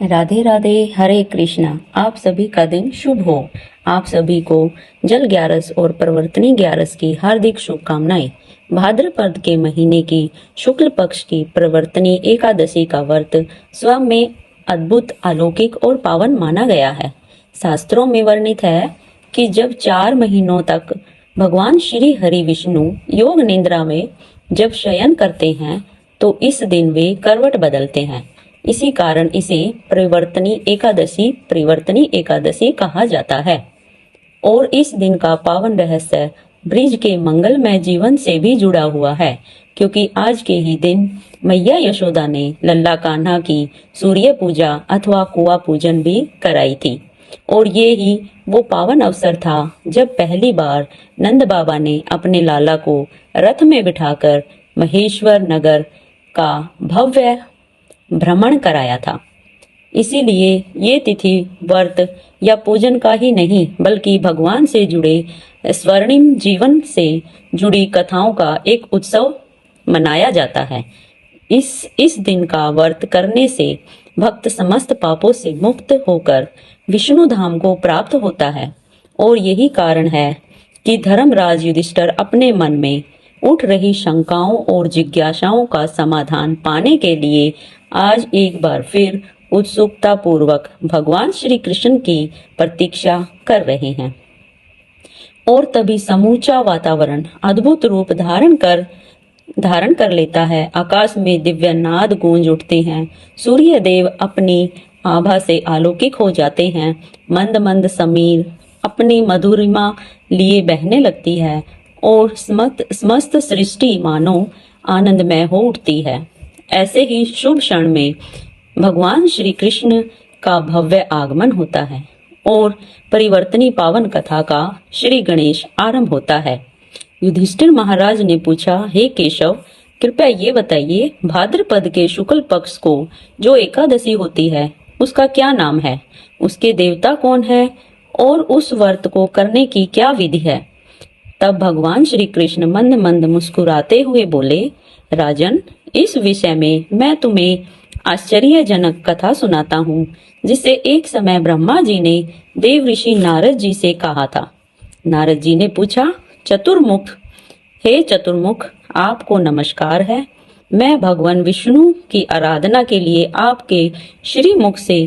राधे राधे, हरे कृष्णा। आप सभी का दिन शुभ हो। आप सभी को जल ग्यारस और प्रवर्तनी ग्यारस की हार्दिक शुभकामनाएं। भाद्रपद के महीने की शुक्ल पक्ष की प्रवर्तनी एकादशी का व्रत स्वयं में अद्भुत, अलौकिक और पावन माना गया है। शास्त्रों में वर्णित है कि जब 4 महीनों तक भगवान श्री हरि विष्णु योग निद्रा में जब शयन करते हैं तो इस दिन वे करवट बदलते हैं। इसी कारण इसे परिवर्तनी एकादशी कहा जाता है। और इस दिन का पावन रहस्य ब्रिज के मंगलमय जीवन से भी जुड़ा हुआ है, क्योंकि आज के ही दिन मैया यशोदा ने लल्ला कान्हा की सूर्य पूजा अथवा कुआ पूजन भी कराई थी। और ये ही वो पावन अवसर था जब पहली बार नंद बाबा ने अपने लाला को रथ में बिठाकर महेश्वर नगर का भव्य भ्रमण कराया था। इसीलिए ये तिथि व्रत या पूजन का ही नहीं, बल्कि भगवान से जुड़े स्वर्णिम जीवन से जुड़ी कथाओं का एक उत्सव मनाया जाता है। इस दिन का व्रत करने से भक्त समस्त पापों से मुक्त होकर विष्णु धाम को प्राप्त होता है। और यही कारण है कि धर्मराज युधिष्ठिर अपने मन में उठ रही शंकाओं और जिज्ञासाओं का समाधान पाने के लिए आज एक बार फिर उत्सुकता पूर्वक भगवान श्री कृष्ण की प्रतीक्षा कर रहे हैं। और तभी समूचा वातावरण अद्भुत रूप धारण कर लेता है। आकाश में दिव्य नाद गूंज उठते हैं। सूर्य देव अपनी आभा से अलौकिक हो जाते हैं। मंद मंद समीर अपनी मधुरिमा लिए बहने लगती है और समस्त सृष्टि मानो आनंदमय हो उठती है। ऐसे ही शुभ क्षण में भगवान श्री कृष्ण का भव्य आगमन होता है और परिवर्तनी पावन कथा का श्री गणेश आरंभ होता है। युधिष्ठिर महाराज ने पूछा, हे केशव, कृपया ये बताइए, भाद्रपद के शुक्ल पक्ष को जो एकादशी होती है उसका क्या नाम है, उसके देवता कौन है और उस व्रत को करने की क्या विधि है। तब भगवान श्री कृष्ण मंद मंद मुस्कुराते हुए बोले, राजन, इस विषय में मैं तुम्हें आश्चर्यजनक कथा सुनाता हूँ, जिसे एक समय ब्रह्मा जी ने देव ऋषि नारद जी से कहा था। नारद जी ने पूछा, चतुर्मुख, हे चतुर्मुख, आपको नमस्कार है। मैं भगवान विष्णु की आराधना के लिए आपके श्री मुख से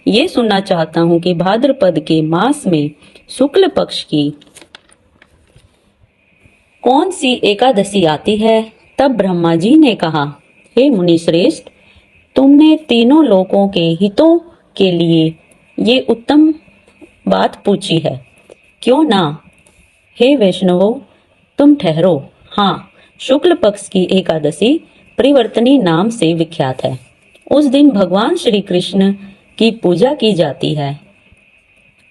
ये सुनना चाहता हूँ कि भाद्रपद के मास में शुक्ल पक्ष की कौन सी एकादशी आती है। तब ब्रह्मा जी ने कहा, हे मुनि श्रेष्ठ, तुमने तीनों लोकों के हितों के लिए ये उत्तम बात पूछी है, क्यों ना। हे वैष्णवों, तुम ठहरो। हाँ, शुक्ल पक्ष की एकादशी परिवर्तनी नाम से विख्यात है। उस दिन भगवान श्री कृष्ण की पूजा की जाती है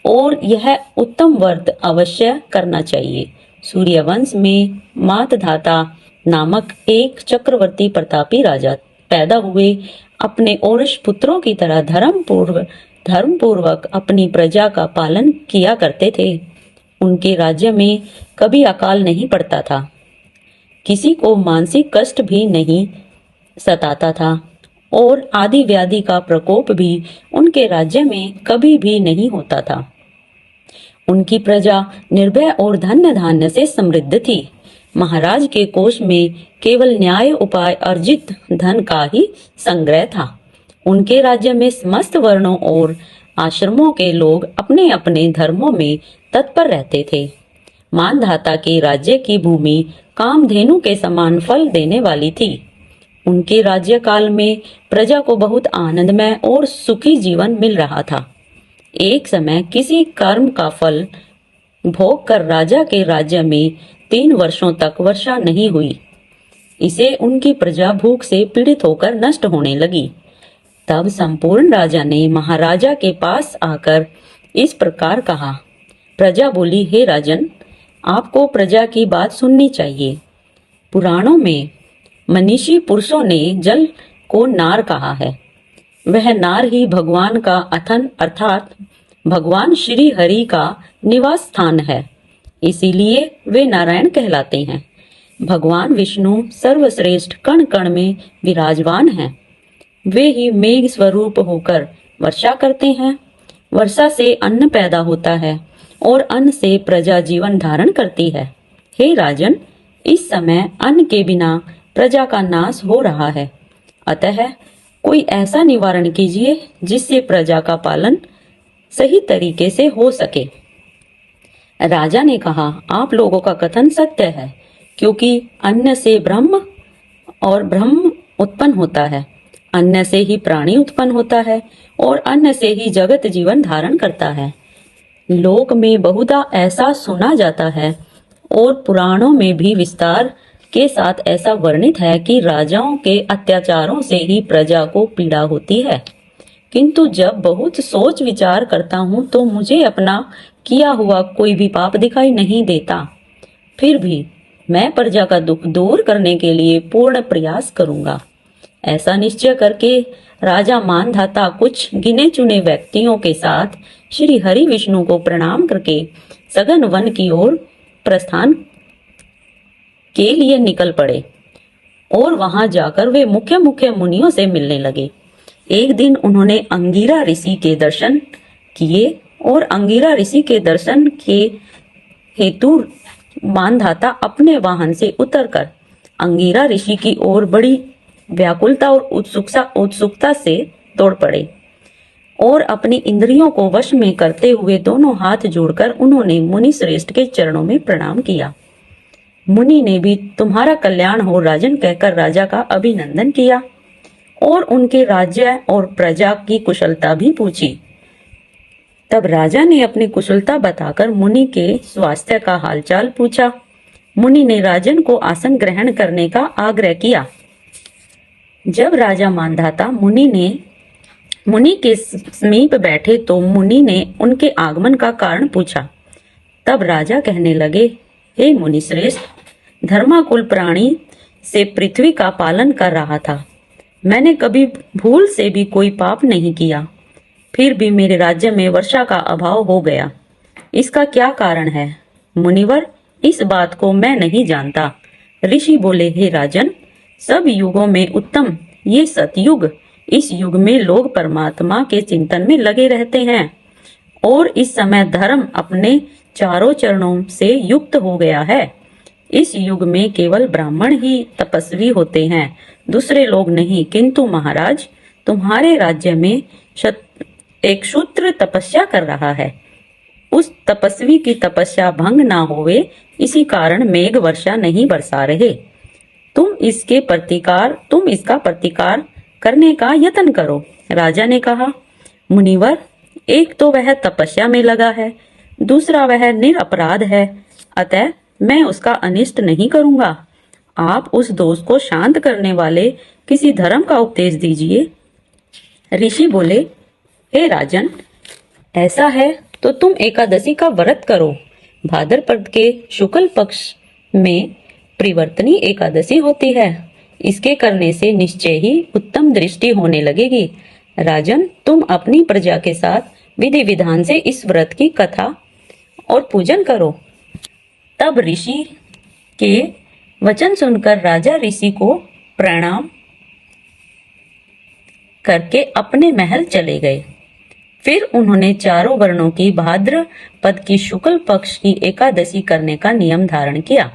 और यह उत्तम व्रत अवश्य करना चाहिए। सूर्यवंश में मातधाता नामक एक चक्रवर्ती प्रतापी राजा पैदा हुए। अपने औरस पुत्रों की तरह धर्म पूर्वक अपनी प्रजा का पालन किया करते थे। उनके राज्य में कभी अकाल नहीं पड़ता था, किसी को मानसिक कष्ट भी नहीं सताता था और आदि व्याधि का प्रकोप भी उनके राज्य में कभी भी नहीं होता था। उनकी प्रजा निर्भय और धन्य धान्य से समृद्ध थी। महाराज के कोष में केवल न्याय उपाय अर्जित धन का ही संग्रह था। उनके राज्य में समस्त वर्णों और आश्रमों के लोग अपने अपने धर्मों में तत्पर रहते थे। मानधाता के राज्य की भूमि कामधेनु के समान फल देने वाली थी। उनके राज्य काल में प्रजा को बहुत आनंदमय और सुखी जीवन मिल रहा था। एक समय किसी कर्म का फल भोग कर राजा के राज्य में 3 वर्षों तक वर्षा नहीं हुई। इसे उनकी प्रजा भूख से पीड़ित होकर नष्ट होने लगी। तब संपूर्ण राजा ने महाराजा के पास आकर इस प्रकार कहा। प्रजा बोली, हे राजन, आपको प्रजा की बात सुननी चाहिए। पुराणों में मनीषी पुरुषों ने जल को नार कहा है। वह नार ही भगवान का अथन अर्थात भगवान श्री हरि का निवास स्थान है। इसीलिए वे नारायण कहलाते हैं। भगवान विष्णु सर्वश्रेष्ठ कण कण में विराजमान हैं। वे ही मेघ स्वरूप होकर वर्षा करते हैं। वर्षा से अन्न पैदा होता है और अन्न से प्रजा जीवन धारण करती है। हे राजन, इस समय अन्न के बिना प्रजा का नाश हो रहा है, अतः कोई ऐसा निवारण कीजिए जिससे प्रजा का पालन सही तरीके से हो सके। राजा ने कहा, आप लोगों का कथन सत्य है, क्योंकि अन्न से ब्रह्म और ब्रह्म उत्पन्न होता है, अन्न से ही प्राणी उत्पन्न होता है और अन्न से ही जगत जीवन धारण करता है। लोक में बहुधा ऐसा सुना जाता है और पुराणों में भी विस्तार के साथ ऐसा वर्णित है कि राजाओं के अत्याचारों से ही प्रजा को पीड़ा होती है। किंतु जब बहुत सोच विचार करता हूँ तो मुझे अपना किया हुआ कोई भी पाप दिखाई नहीं देता। फिर भी मैं प्रजा का दुख दूर करने के लिए पूर्ण प्रयास करूंगा। ऐसा निश्चय करके राजा मानधाता कुछ गिने चुने व्यक्तियों के साथ श्री हरि विष्णु को प्रणाम करके सघन वन की ओर प्रस्थान के लिए निकल पड़े और वहां जाकर वे मुख्य मुख्य मुनियों से मिलने लगे। एक दिन उन्होंने अंगिरा ऋषि के दर्शन किए और अंगिरा ऋषि के दर्शन के हेतु मानधाता अपने वाहन से उतरकर अंगिरा ऋषि की ओर बड़ी व्याकुलता और उत्सुकता से दौड़ पड़े और अपनी इंद्रियों को वश में करते हुए दोनों हाथ जोड़कर उन्होंने मुनि श्रेष्ठ के चरणों में प्रणाम किया। मुनि ने भी तुम्हारा कल्याण हो राजन कहकर राजा का अभिनंदन किया और उनके राज्य और प्रजा की कुशलता भी पूछी। तब राजा ने अपनी कुशलता बताकर मुनि के स्वास्थ्य का हालचाल पूछा। मुनि ने राजन को आसन ग्रहण करने का आग्रह किया। जब राजा मानधाता मुनि के समीप बैठे तो मुनि ने उनके आगमन का कारण पूछा। तब राजा कहने लगे, हे मुनि श्रेष्ठ, धर्माकुल प्राणी से पृथ्वी का पालन कर रहा था। मैंने कभी भूल से भी कोई पाप नहीं किया, फिर भी मेरे राज्य में वर्षा का अभाव हो गया। इसका क्या कारण है? मुनिवर, इस बात को मैं नहीं जानता। ऋषि बोले, हे राजन, सब युगों में उत्तम ये सतयुग, इस युग में लोग परमात्मा के चिंतन में लगे रहते हैं और इस समय धर्म अपने चारों चरणों से युक्त हो गया है। इस युग में केवल ब्राह्मण ही तपस्वी होते हैं, दूसरे लोग नहीं। किंतु महाराज, तुम्हारे राज्य में एक शूद्र तपस्या कर रहा है। उस तपस्वी की तपस्या भंग ना होवे, इसी कारण मेघ वर्षा नहीं बरसा रहे। तुम इसका प्रतिकार करने का यत्न करो। राजा ने कहा, मुनिवर, एक तो वह तपस्या में लगा है, दूसरा वह निरपराध है, अतः मैं उसका अनिष्ट नहीं करूंगा। आप उस दोष को शांत करने वाले किसी धर्म का उपदेश दीजिए। ऋषि बोले, हे राजन, ऐसा है तो तुम एकादशी का व्रत करो। भाद्रपद के शुक्ल पक्ष में परिवर्तनी एकादशी होती है। इसके करने से निश्चय ही उत्तम दृष्टि होने लगेगी। राजन, तुम अपनी प्रजा के साथ विधि विधान से इस व्रत की कथा और पूजन करो। तब ऋषि के वचन सुनकर राजा ऋषि को प्रणाम करके अपने महल चले गए। फिर उन्होंने चारों वर्णों की भाद्रपद की शुक्ल पक्ष की एकादशी करने का नियम धारण किया।